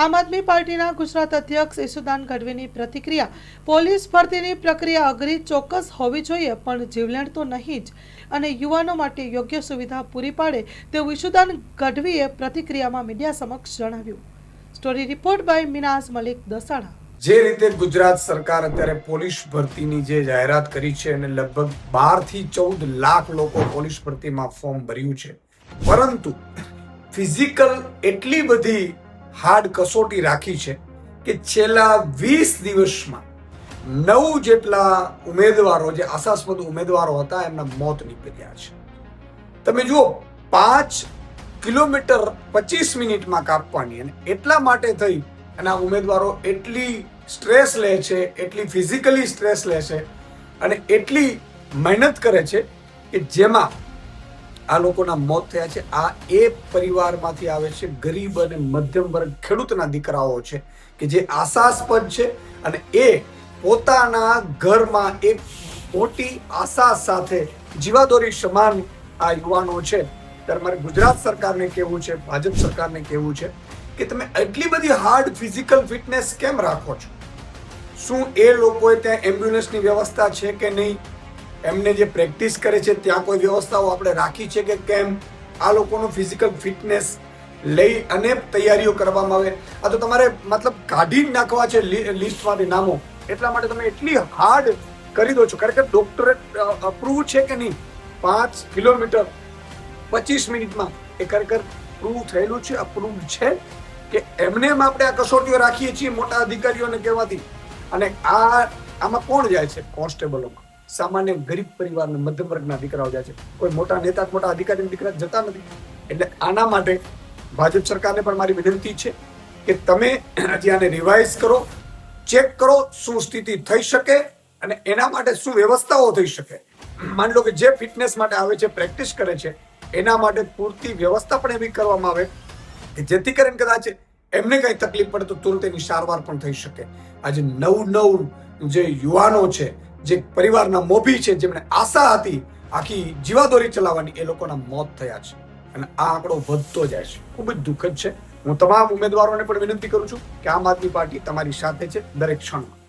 આમ આદમી પાર્ટીના ગુજરાત અધ્યક્ષ ઈશુદાન ગઢવીની પ્રતિક્રિયા. પોલીસ ભરતીની પ્રક્રિયા અઘરી ચોક્કસ હોવી જોઈએ, પણ જીવલેણ તો નહીં જ, અને યુવાનો માટે યોગ્ય સુવિધા પૂરી પાડે તેવું ઈશુદાન ગઢવીએ પ્રતિક્રિયામાં મીડિયા સમક્ષ જણાવ્યું. Story report by Minaz Malik Dasada. જે રીતે ગુજરાત સરકાર અત્યારે પોલીસ ભરતીની જે જાહેરાત કરી છે અને લગભગ 12 થી 14 લાખ લોકો પોલીસ ભરતીમાં ફોર્મ ભર્યું છે, પરંતુ ફિઝિકલ એટલી બધી હાર્ડ કસોટી રાખી છે કે છેલ્લા 20 દિવસમાં 9 જેટલા ઉમેદવારો, જે આશાસ્પદ ઉમેદવારો હતા, એમના મોત નીપજ્યા છે. તમે જુઓ, 5 કિલોમીટર 25 મિનિટમાં કાપવાની, અને એટલા માટે થઈ અને આ ઉમેદવારો એટલી સ્ટ્રેસ લે છે, એટલી ફિઝિકલી સ્ટ્રેસ લે છે અને એટલી મહેનત કરે છે કે જેમાં આ લોકોના મોત થયા છે. આ એ પરિવારમાંથી આવે છે, ગરીબ અને મધ્યમ વર્ગ ખેડૂતના દીકરાઓ છે કે જે આશાસ્પદ છે, અને એ પોતાના ઘરમાં એક મોટી આશા સાથે જીવાદોરી સમાન આ યુવાનો છે. ત્યારે મારે ગુજરાત સરકારને કહેવું છે, ભાજપ સરકારને કહેવું છે કે તમે એટલી બધી હાર્ડ ફિઝિકલ ફિટનેસ કેમ રાખો છો? શું એ લોકોએ ત્યાં એમ્બ્યુલન્સની વ્યવસ્થા છે કે નહીં? એમને જે પ્રેક્ટિસ કરે છે ત્યાં કોઈ વ્યવસ્થાઓ આપણે રાખી છે કે કેમ? આ લોકોનું ફિઝિકલ ફિટનેસ લઈ અને તૈયારીઓ કરવામાં આવે. આ તો તમારે મતલબ કાઢી નાખવા છે લિસ્ટમાંથી નામો, એટલા માટે તમે એટલી હાર્ડ કરી દો છો. ખરેખર ડોક્ટરે અપ્રૂવ છે કે નહીં? 5 કિલોમીટર 25 મિનિટમાં એ ખરેખર પ્રૂવ થયેલું છે, અપ્રૂવ છે કે એમને આપણે આ કસોટીઓ રાખીએ છીએ મોટા અધિકારીઓને કહેવાથી? અને આમાં કોણ જાય છે? કોન્સ્ટેબલોમાં સામાન્ય ગરીબ પરિવારના મધ્યમ વર્ગના દીકરાઓ જાય છે. કોઈ મોટા નેતા, મોટા અધિકારીના દીકરા જતા નથી. એટલે આના માટે ભાજપ સરકારને પણ મારી વિનંતી છે કે તમે હજી આને રિવાઇઝ કરો, ચેક કરો શું સ્થિતિ થઈ શકે અને એના માટે શું વ્યવસ્થાઓ થઈ શકે. માની લો કે જે ફિટનેસ માટે આવે છે, પ્રેક્ટિસ કરે છે, એના માટે પૂરતી વ્યવસ્થા પણ એવી કરવામાં આવે કે જેથી કરીને કદાચ એમને કઈ તકલીફ પડે તો તુરંત એની સારવાર પણ થઈ શકે. આજે નવ જે યુવાનો છે, જે પરિવારના મોભી છે, જેમને આશા હતી આખી જીવાદોરી ચલાવવાની, એ લોકોના મોત થયા છે અને આ આંકડો વધતો જાય છે. ખૂબ જ દુઃખદ છે. હું તમામ ઉમેદવારોને પણ વિનંતી કરું છું કે આમ આદમી પાર્ટી તમારી સાથે છે દરેક ક્ષણમાં.